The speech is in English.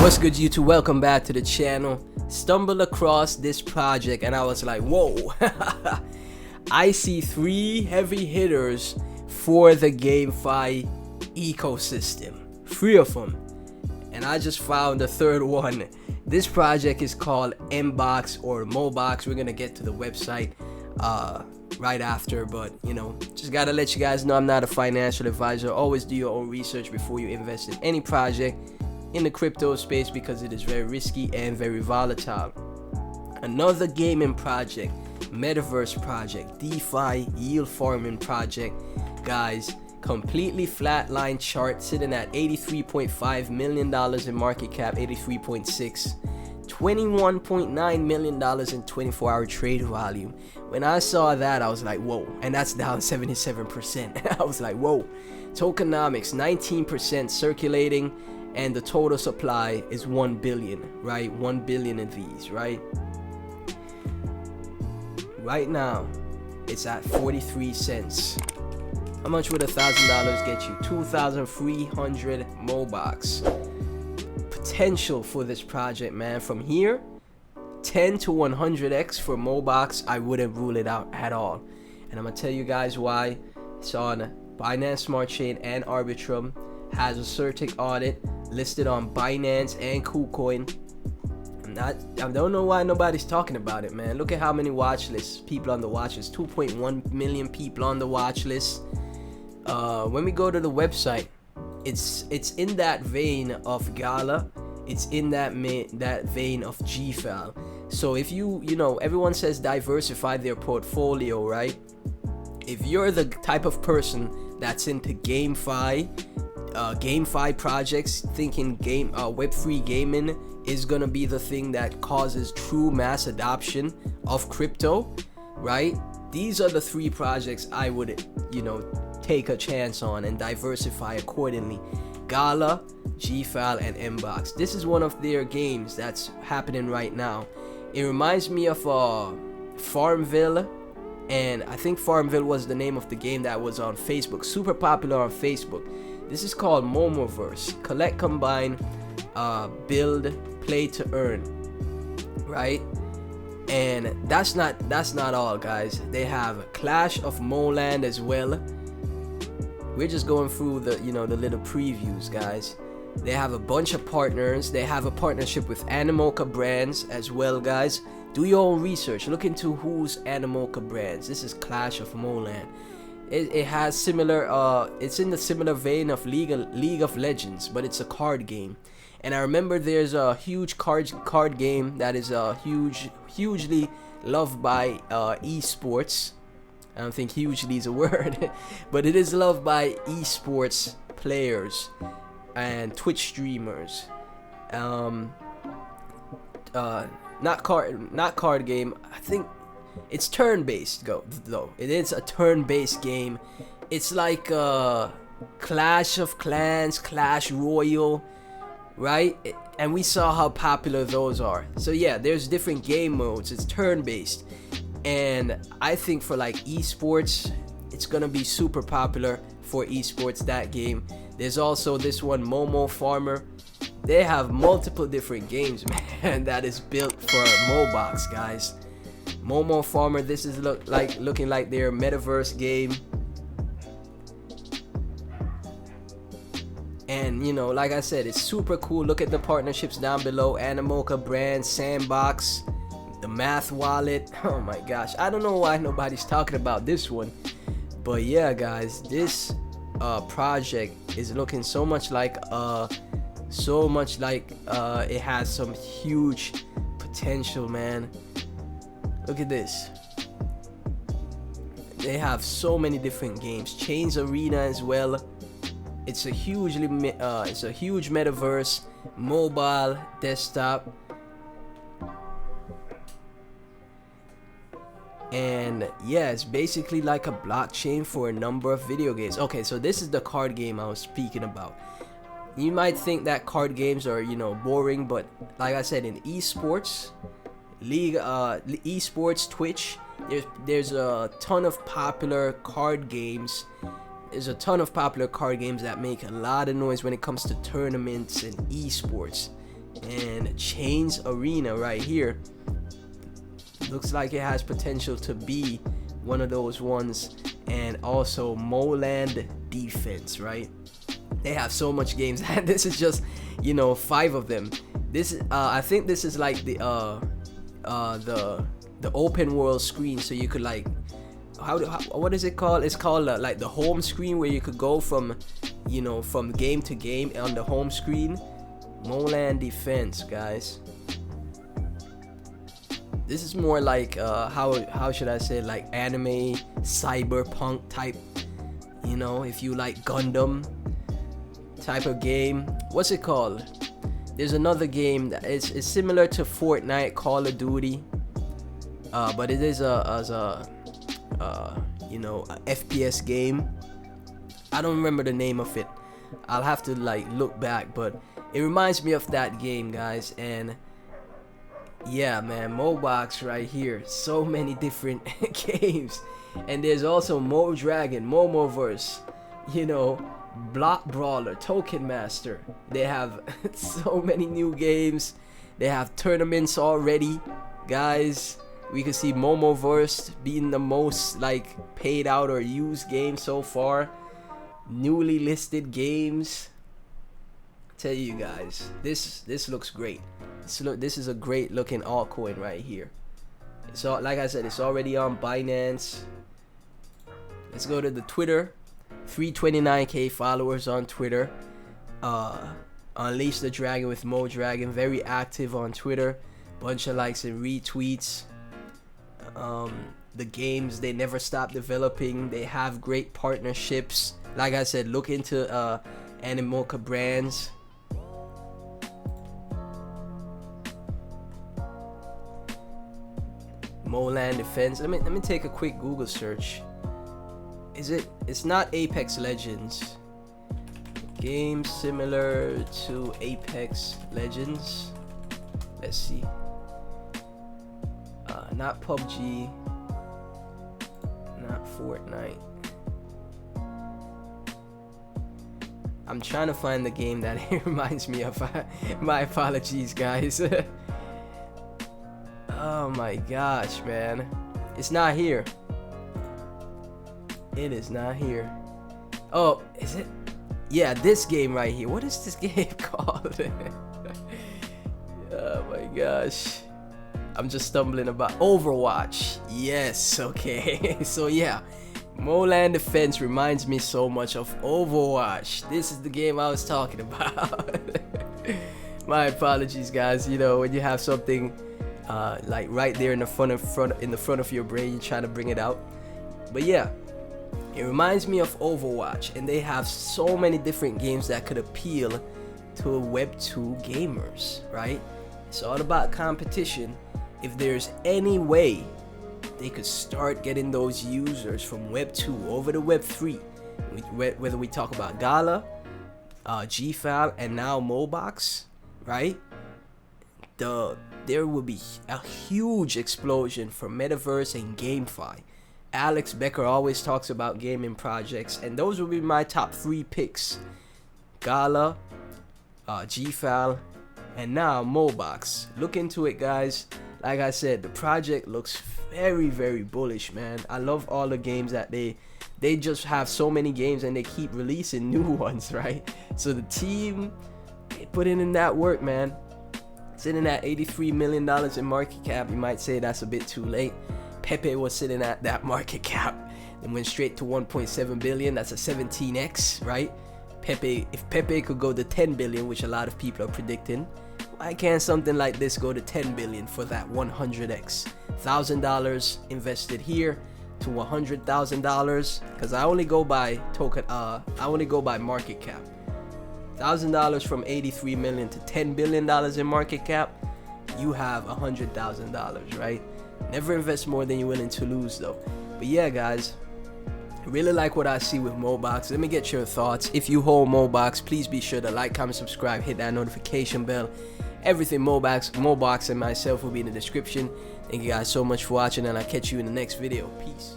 What's good, YouTube? Welcome back to the channel. Stumbled across this project and I was like, whoa. I see 3 heavy hitters for the GameFi ecosystem, 3 of them, and I just found the 3rd one. This project is called MBOX or Mobox. We're gonna get to the website right after, but just gotta let you guys know I'm not a financial advisor. Always do your own research before you invest in any project in the crypto space because it is very risky and very volatile. Another gaming project, metaverse project, DeFi yield farming project, guys. Completely flatline chart, sitting at $83.5 million in market cap, 83.6, $21.9 million in 24-hour trade volume. When I saw that, I was like, whoa. And that's down 77%. I was like, whoa. Tokenomics, 19% circulating, and the total supply is 1 billion, right? 1 billion of these, right? Right now, it's at 43 cents. How much would $1,000 get you? 2,300 Mobox. Potential for this project, man. From here, 10 to 100x for Mobox. I wouldn't rule it out at all. And I'm gonna tell you guys why. It's on Binance Smart Chain and Arbitrum. Has a CertiK audit, listed on Binance and KuCoin. I don't know why nobody's talking about it, man. Look at how many watch lists, people on the watch list. 2.1 million people on the watch list. When we go to the website, it's in that vein of Gala. It's in that vein of GFAL. So if everyone says diversify their portfolio, right? If you're the type of person that's into GameFi projects, thinking Web3 gaming is gonna be the thing that causes true mass adoption of crypto, right? These are the 3 projects I would, take a chance on and diversify accordingly. Gala, GFAL, and MBOX. This is one of their games that's happening right now. It reminds me of Farmville, and I think Farmville was the name of the game that was on Facebook, super popular on Facebook. This is called Momoverse. Collect, combine, build, play to earn, right? And that's not all, guys. They have Clash of Moland as well. We're just going through the the little previews, guys. They have a bunch of partners. They have a partnership with Animoca brands as well, guys. Do your own research. Look into who's Animoca brands. This is Clash of Moland. It has similar. It's in the similar vein of League of Legends, but it's a card game. And I remember there's a huge card game that is hugely loved by esports. I don't think hugely is a word, but it is loved by esports players and Twitch streamers. Not card game. I think it's turn-based though. It is a turn-based game. It's like Clash of Clans, Clash Royale, right? And we saw how popular those are. So yeah, there's different game modes. It's turn-based. And I think for like esports, it's gonna be super popular for esports, that game. There's also this one, Momo Farmer. They have multiple different games, man, that is built for Mobox, guys. Momo Farmer, this is looking like their metaverse game. And like I said, it's super cool. Look at the partnerships down below. Animoca Brands, Sandbox, the Math Wallet. Oh my gosh, I don't know why nobody's talking about this one, but yeah, guys, this project is looking so much like it has some huge potential, man. Look at this. They have so many different games. Chains Arena as well. It's a huge metaverse, mobile, desktop. And yeah, it's basically like a blockchain for a number of video games. Okay, so this is the card game I was speaking about. You might think that card games are, boring, but like I said, in esports, esports, Twitch, there's a ton of popular card games. There's a ton of popular card games that make a lot of noise when it comes to tournaments and esports. And Chains Arena right here looks like it has potential to be one of those ones. And also Moland Defense, right? They have so much games. This is just, you know, 5 of them. This I think this is like the open world screen, so you could like what is it called? It's called like the home screen, where you could go from, you know, from game to game on the home screen. Moland Defense, guys. This is more like how should I say, like anime cyberpunk type, you know, if you like Gundam type of game. What's it called? There's another game that is similar to Fortnite, Call of Duty, but it is a you know, a FPS game. I don't remember the name of it. I'll have to like look back, but it reminds me of that game, guys. And yeah, man, Mobox right here. So many different games. And there's also Modragon, Momoverse, you know, Block Brawler, Token Master. They have so many new games. They have tournaments already, guys. We can see Momoverse being the most like paid out or used game so far. Newly listed games. Tell you guys, this looks great. This is a great looking altcoin right here. So like I said, it's already on Binance. Let's go to the Twitter. 329k followers on Twitter. Unleash the Dragon with Modragon, very active on Twitter. Bunch of likes and retweets. The games, they never stop developing. They have great partnerships. Like I said, look into Animoca brands. Moland Defense. Let me take a quick Google search. It's not Apex Legends. Game similar to Apex Legends. Let's see. Not PUBG. Not Fortnite. I'm trying to find the game that it reminds me of. My apologies, guys. Oh my gosh, man. It's not here. It is not here. Oh, is it? Yeah, this game right here. What is this game called? Oh my gosh. I'm just stumbling about. Overwatch. Yes, okay. So yeah, Moland Defense reminds me so much of Overwatch. This is the game I was talking about. My apologies, guys. You know, when you have something like right there in the front of your brain, you try to bring it out. But yeah, it reminds me of Overwatch, and they have so many different games that could appeal to Web 2 gamers, right? It's all about competition. If there's any way they could start getting those users from Web 2 over to Web 3, whether we talk about Gala, GFAL, and now Mobox, right? There will be a huge explosion for Metaverse and GameFi. Alex Becker always talks about gaming projects, and those will be my top 3 picks. Gala, GFAL, and now Mobox. Look into it, guys. Like I said, the project looks very, very bullish, man. I love all the games that they just have so many games, and they keep releasing new ones, right? So the team, they put in that work, man. Sitting at $83 million in market cap. You might say that's a bit too late. Pepe was sitting at that market cap and went straight to 1.7 billion. That's a 17x, right? If Pepe could go to 10 billion, which a lot of people are predicting, why can't something like this go to 10 billion for that 100x? $1,000 invested here to $100,000, because I only go by token. I only go by market cap. $1,000 from 83 million to 10 billion dollars in market cap, you have $100,000, right? Never invest more than you're willing to lose, though. But yeah, guys, I really like what I see with Mobox. Let me get your thoughts. If you hold Mobox, please be sure to like, comment, subscribe, hit that notification bell. Everything Mobox and myself will be in the description. Thank you guys so much for watching, and I'll catch you in the next video. Peace.